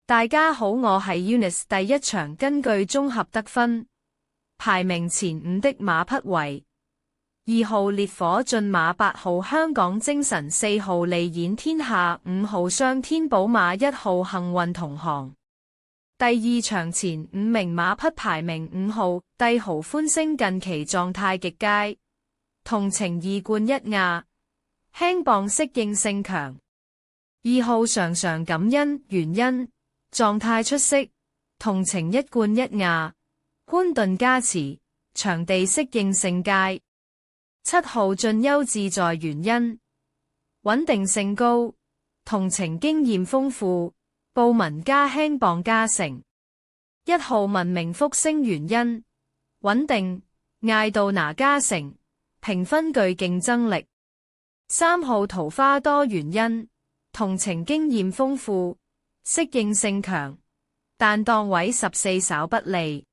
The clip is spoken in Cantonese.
大家好，我係 Eunice。第一場根據綜合得分，排名前5的馬匹為2號烈火駿馬、8號香港精神、4號利演天下、5號雙天寶馬、1號幸運同行。第二場前5名馬匹排名5號帝豪歡聲近期狀態極佳，同情2冠1亞，輕磅適應性強。2號常常感恩原因狀態出色，同情1冠1亞，寬頓加持，場地適應性佳。7號進優自在原因穩定性高，同情經驗豐富，布文加輕磅加成。1號文明福星原因穩定，艾杜拿加成，評分具競爭力。3號桃花多原因同情經驗豐富，適應性強，但檔位14稍不利。